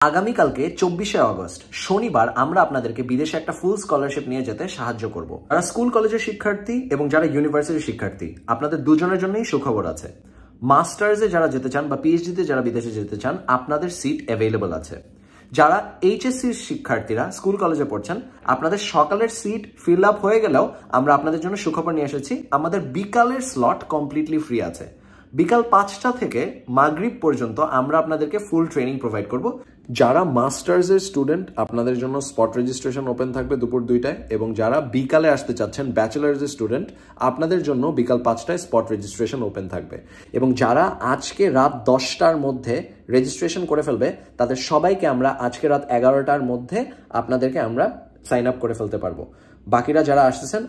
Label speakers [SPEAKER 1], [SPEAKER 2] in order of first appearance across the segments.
[SPEAKER 1] আগামীকালকে 24শে আগস্ট শনিবার আমরা আপনাদেরকে বিদেশে একটা ফুল স্কলারশিপ নিয়ে যেতে সাহায্য করব। যারা স্কুল কলেজের শিক্ষার্থী এবং যারা ইউনিভার্সিটির শিক্ষার্থী আপনাদের দুজনের জন্যই সুখবর আছে। মাস্টার্সে যারা যেতে চান বা পিএইচডিতে যারা বিদেশে যেতে চান আপনাদের সিট অ্যাভেলেবল আছে। যারা এইচএসসির শিক্ষার্থীরা স্কুল কলেজে পড়ছেন আপনাদের সকালের সিট ফিল আপ হয়ে গেলেও আমরা আপনাদের জন্য সুখবর নিয়ে এসেছি, আমাদের বিকালের স্লট কমপ্লিটলি ফ্রি আছে। বিকাল 5টা থেকে মাগরিব পর্যন্ত আমরা আপনাদেরকে ফুল ট্রেনিং প্রোভাইড করব। যারা মাস্টার্সের স্টুডেন্ট আপনাদের জন্য স্পট রেজিস্ট্রেশন ওপেন থাকবে দুপুর 2টায়, এবং যারা বিকালে আসতে চাচ্ছেন ব্যাচেলার্সের স্টুডেন্ট আপনাদের জন্য বিকাল 5টায় স্পট রেজিস্ট্রেশন ওপেন থাকবে। এবং যারা আজকে রাত 10টার মধ্যে রেজিস্ট্রেশন করে ফেলবে তাদের সবাইকে আমরা আজকে রাত 11টার মধ্যে আপনাদেরকে আমরা সাইন আপ করে ফেলতে পারবো। বাকিরা যারা আসতেছেন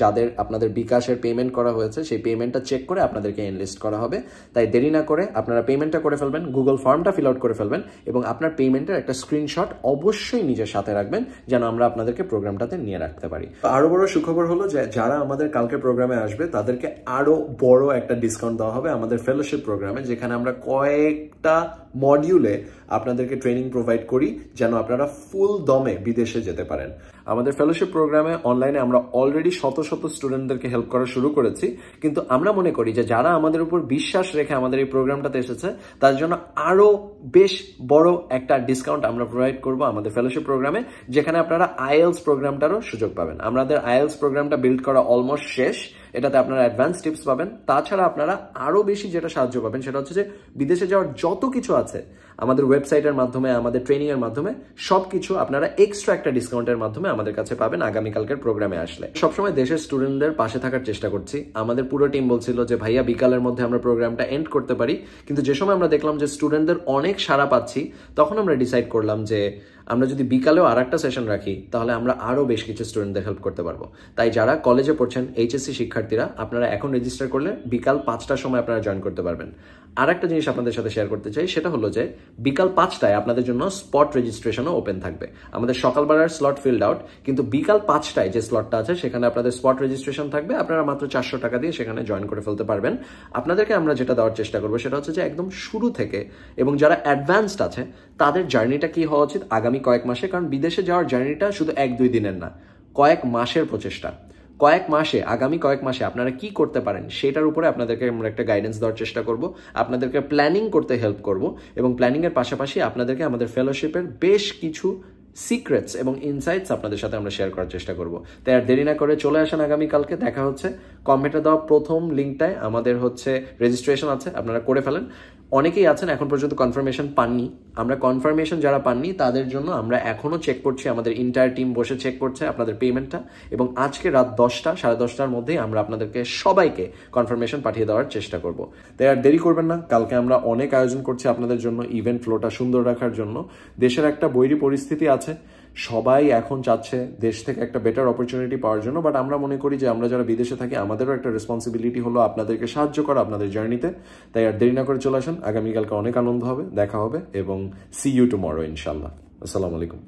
[SPEAKER 1] যাদের আপনাদের বিকাশের পেমেন্ট করা হয়েছে সেই পেমেন্টটা চেক করে আপনাদেরকে এনলিস্ট করা হবে। তাই দেরি না করে আপনারা পেমেন্টটা করে ফেলবেন, গুগল ফর্মটা ফিল আউট করে ফেলবেন এবং আপনার পেমেন্টের একটা স্ক্রিনশট অবশ্যই নিজের সাথে রাখবেন যেন আমরা আপনাদেরকে প্রোগ্রামটাতে নিয়ে রাখতে পারি। আরো বড় সুখবর হলো যে যারা আমাদের কালকে প্রোগ্রামে আসবে তাদেরকে আরো বড় একটা ডিসকাউন্ট দেওয়া হবে আমাদের ফেলোশিপ প্রোগ্রামে, যেখানে আমরা কয়েকটা মডিউলে আপনাদেরকে ট্রেনিং প্রোভাইড করি যেন আপনারা ফুল দমে বিদেশে যেতে পারেন। আমাদের ফেলোশিপ প্রোগ্রামে অনলাইনে আমরা অলরেডি শত শত স্টুডেন্টদেরকে হেল্প করা শুরু করেছি, কিন্তু আমরা মনে করি যে যারা আমাদের উপর বিশ্বাস রেখে আমাদের এই প্রোগ্রামটাতে এসেছে তার জন্য আরো বেশ বড় একটা ডিসকাউন্ট আমরা প্রোভাইড করব আমাদের ফেলোশিপ প্রোগ্রামে, যেখানে আপনারা আইএলস প্রোগ্রামটারও সুযোগ পাবেন। আমাদের আইএলস প্রোগ্রামটা বিল্ড করা অলমোস্ট শেষ, এটাতে আপনারা অ্যাডভান্স টিপস পাবেন। তাছাড়া আপনারা আরো বেশি যেটা সাহায্য পাবেন সেটা হচ্ছে যে বিদেশে যাওয়ার যত কিছু আছে আমাদের ওয়েবসাইটের মাধ্যমে আমাদের ট্রেনিং এর মাধ্যমে সবকিছু আপনারা এক্সট্রা একটা ডিসকাউন্টের মাধ্যমে আমাদের কাছে পাবেন আগামীকালকের প্রোগ্রামে আসলে। সবসময় দেশের স্টুডেন্টদের পাশে থাকার চেষ্টা করছি। আমাদের পুরো টিম বলছিল যে ভাইয়া বিকালের মধ্যে আমরা প্রোগ্রামটা এন্ড করতে পারি, কিন্তু যে সময় আমরা দেখলাম যে স্টুডেন্টদের অনেক সাড়া পাচ্ছি তখন আমরা ডিসাইড করলাম যে আমরা যদি বিকালেও আর একটা সেশন রাখি তাহলে আমরা আরো বেশ কিছু স্টুডেন্টদের হেল্প করতে পারবো। তাই যারা কলেজে পড়ছেন এইচএসসি শিক্ষার্থীরা আপনারা এখন রেজিস্টার করলে বিকাল 5টার সময় আপনারা জয়েন করতে পারবেন। আর একটা জিনিস আপনাদের সাথে শেয়ার করতে চাই, সেটা হলো যে বিকাল 5টায় আপনাদের জন্য স্পট রেজিস্ট্রেশনও ওপেন থাকবে। আমাদের সকালবেলার স্লট ফিল্ড আউট, কিন্তু বিকাল 5টায় যে স্লটটা আছে সেখানে আপনাদের স্পট রেজিস্ট্রেশন থাকবে। আপনারা মাত্র 400 টাকা দিয়ে সেখানে জয়েন করে ফেলতে পারবেন। আপনাদেরকে আমরা যেটা দেওয়ার চেষ্টা করবো সেটা হচ্ছে যে একদম শুরু থেকে, এবং যারা অ্যাডভান্সড আছে তাদের জার্নিটা কি হওয়া উচিত আগামী কয়েক মাসে, কারণ বিদেশে যাওয়ার জার্নিটা শুধু 1-2 দিনের না, কয়েক মাসের প্রচেষ্টা। আগামী কয়েক মাসে আপনারা কি করতে পারেন সেটার উপরে আপনাদেরকে আমরা একটা গাইডেন্স দেওয়ার চেষ্টা করব, আপনাদেরকে প্ল্যানিং করতে হেল্প করব, এবং প্ল্যানিং এর পাশাপাশি আপনাদেরকে আমাদের ফেলোশিপের বেশ কিছু সিক্রেটস এবং ইনসাইটস আপনাদের সাথে আমরা শেয়ার করার চেষ্টা করব। তাই আর দেরি না করে চলে আসেন আগামীকালকে। দেখা হচ্ছে কমেন্টে দেওয়া প্রথম লিঙ্কটায় আমাদের হচ্ছে রেজিস্ট্রেশন আছে, আপনারা করে ফেলেন। অনেকেই আছেন এখন পর্যন্ত কনফার্মেশন পাননি, আমরা কনফার্মেশন যারা পাননি তাদের জন্য আমরা এখনো চেক করছি, আমাদের ইন্টায়ার টিম বসে চেক করছে আপনাদের পেমেন্টটা, এবং আজকে রাত 10টা 10:30টার মধ্যেই আমরা আপনাদেরকে সবাইকে কনফার্মেশন পাঠিয়ে দেওয়ার চেষ্টা করব। তাই আর দেরি করবেন না, কালকে আমরা অনেক আয়োজন করছি আপনাদের জন্য ইভেন্ট ফ্লোটা সুন্দর রাখার জন্য। দেশের একটা বৈরী পরিস্থিতি আছে, সবাই এখন চাচ্ছে দেশ থেকে একটা বেটার অপরচুনিটি পাওয়ার জন্য, বাট আমরা মনে করি যে আমরা যারা বিদেশে থাকি আমাদেরও একটা রেসপন্সিবিলিটি হলো আপনাদেরকে সাহায্য করা আপনাদের জার্নিতে। তাই আর দেরি না করে চলে আসেন, আগামীকালকে অনেক আনন্দ হবে, দেখা হবে, এবং সি ইউ টুমরো ইনশাল্লাহ। আসসালামু আলাইকুম।